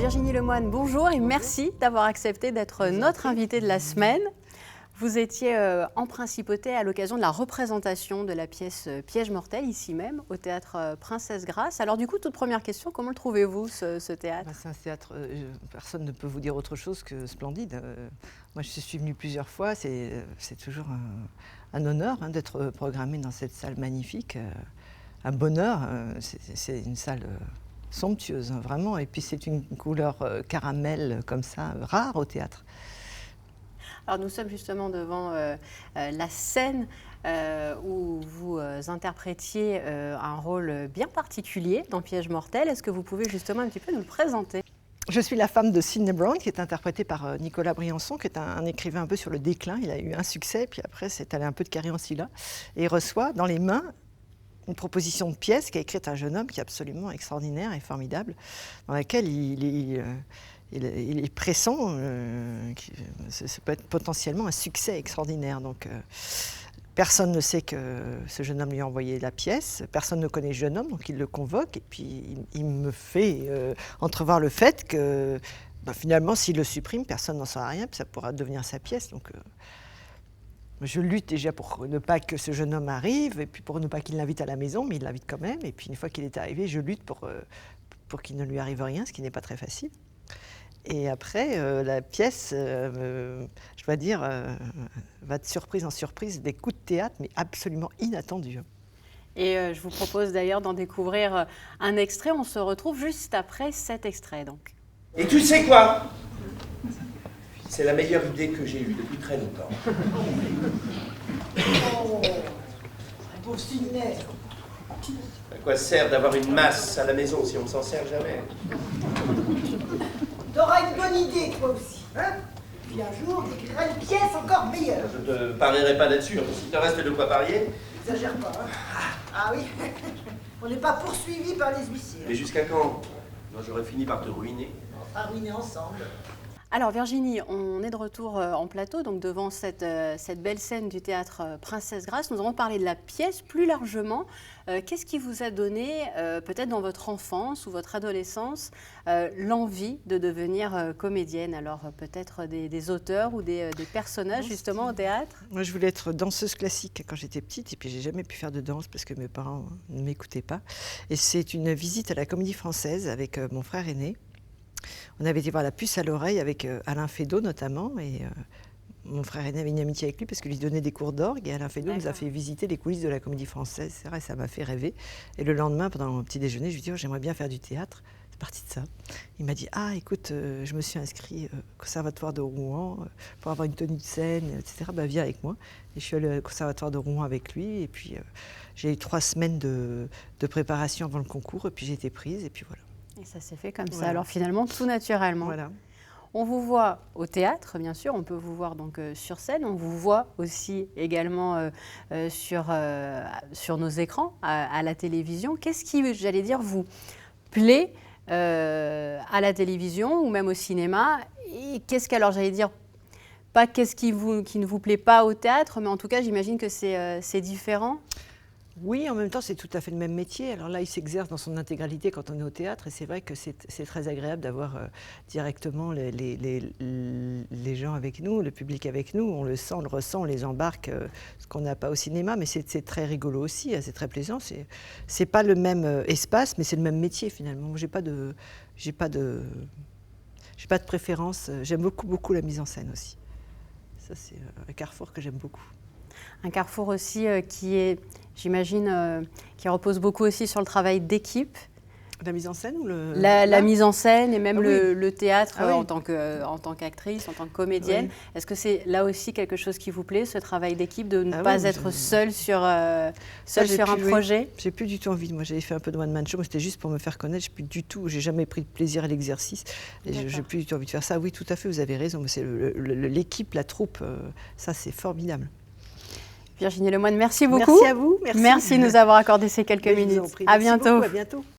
Virginie Lemoine, bonjour et merci d'avoir accepté d'être notre invitée de la semaine. Vous étiez en principauté à l'occasion de la représentation de la pièce Piège mortel, ici même, au théâtre Princesse Grace. Alors du coup, toute première question, comment le trouvez-vous, ce théâtre? C'est un théâtre, personne ne peut vous dire autre chose que splendide. Moi, je suis venue plusieurs fois, c'est toujours un honneur d'être programmée dans cette salle magnifique. Un bonheur, c'est une salle somptueuse, vraiment. Et puis c'est une couleur caramel comme ça, rare au théâtre. Alors nous sommes justement devant la scène où vous interprétiez un rôle bien particulier dans Piège mortel. Est-ce que vous pouvez justement un petit peu nous le présenter? Je suis la femme de Sidney Brown, qui est interprétée par Nicolas Briançon, qui est un écrivain un peu sur le déclin. Il a eu un succès, puis après c'est allé un peu de carré en scylla. Et il reçoit dans les mains une proposition de pièce qu'a écrite un jeune homme qui est absolument extraordinaire et formidable, dans laquelle il est pressant, ça peut être potentiellement un succès extraordinaire. Donc, personne ne sait que ce jeune homme lui a envoyé la pièce, personne ne connaît le jeune homme, donc il le convoque, et puis il me fait entrevoir le fait que finalement, s'il le supprime, personne n'en saura rien, puis ça pourra devenir sa pièce. Donc, je lutte déjà pour ne pas que ce jeune homme arrive, et puis pour ne pas qu'il l'invite à la maison, mais il l'invite quand même, et puis une fois qu'il est arrivé, je lutte pour qu'il ne lui arrive rien, ce qui n'est pas très facile. Et après, la pièce, je dois dire, va de surprise en surprise, des coups de théâtre, mais absolument inattendus. Et je vous propose d'ailleurs d'en découvrir un extrait. On se retrouve juste après cet extrait, donc. Et tu sais quoi? C'est la meilleure idée que j'ai eue depuis très longtemps. Oh, pauvre Sidney. À quoi sert d'avoir une masse à la maison si on ne s'en sert jamais? T'auras une bonne idée, toi aussi, hein? Puis un jour, t'écriras une pièce encore meilleure. Je ne te parierai pas là-dessus, s'il te reste de quoi parier. Exagère pas, hein? Ah oui. On n'est pas poursuivi par les huissiers. Mais jusqu'à quand? Moi, j'aurais fini par te ruiner. On va ruiner ensemble. Alors Virginie, on est de retour en plateau, donc devant cette belle scène du théâtre Princesse Grace. Nous avons parlé de la pièce plus largement. Qu'est-ce qui vous a donné, peut-être dans votre enfance ou votre adolescence, l'envie de devenir comédienne? Alors peut-être des auteurs ou des personnages justement au théâtre? Moi, je voulais être danseuse classique quand j'étais petite, et puis j'ai jamais pu faire de danse parce que mes parents ne m'écoutaient pas. Et c'est une visite à la Comédie Française avec mon frère aîné. On avait été voir La Puce à l'oreille avec Alain Feydeau notamment, et mon frère aîné avait une amitié avec lui parce que lui donnait des cours d'orgue, et Alain Feydeau nous a fait visiter les coulisses de la Comédie Française. C'est vrai, ça m'a fait rêver. Et le lendemain, pendant mon petit déjeuner, je lui ai dit oh, j'aimerais bien faire du théâtre. C'est parti de ça. Il m'a dit ah écoute, je me suis inscrit au conservatoire de Rouen pour avoir une tenue de scène, etc. Viens avec moi. Et je suis allée au conservatoire de Rouen avec lui, et puis j'ai eu 3 semaines de préparation avant le concours, et puis j'ai été prise, et puis voilà. Et ça s'est fait comme ça, Voilà. alors finalement tout naturellement. Voilà. On vous voit au théâtre, bien sûr, on peut vous voir donc sur scène, on vous voit aussi également sur nos écrans, à la télévision. Qu'est-ce qui, j'allais dire, vous plaît à la télévision ou même au cinéma? Et qu'est-ce qu'alors, j'allais dire, pas qu'est-ce qui ne vous plaît pas au théâtre, mais en tout cas, j'imagine que c'est différent. Oui, en même temps, c'est tout à fait le même métier. Alors là, il s'exerce dans son intégralité quand on est au théâtre, et c'est vrai que c'est très agréable d'avoir directement les gens avec nous, le public avec nous. On le sent, on le ressent, on les embarque, ce qu'on n'a pas au cinéma, mais c'est très rigolo aussi, c'est très plaisant. C'est pas le même espace, mais c'est le même métier finalement. J'ai pas de préférence. J'aime beaucoup la mise en scène aussi. Ça, c'est un carrefour que j'aime beaucoup. Un carrefour aussi qui est, j'imagine, qui repose beaucoup aussi sur le travail d'équipe. La mise en scène ou la mise en scène et même le théâtre oui. en tant qu'actrice, en tant que comédienne. Oui. Est-ce que c'est là aussi quelque chose qui vous plaît, ce travail d'équipe, de ne pas être seule sur un projet? J'ai plus du tout envie. Moi, j'avais fait un peu de one-man show, mais c'était juste pour me faire connaître. J'ai jamais pris de plaisir à l'exercice. Et j'ai plus du tout envie de faire ça. Oui, tout à fait, vous avez raison. C'est l'équipe, la troupe, ça c'est formidable. Virginie Lemoine, merci beaucoup. Merci à vous. Merci de nous avoir accordé ces quelques minutes. À bientôt. À bientôt.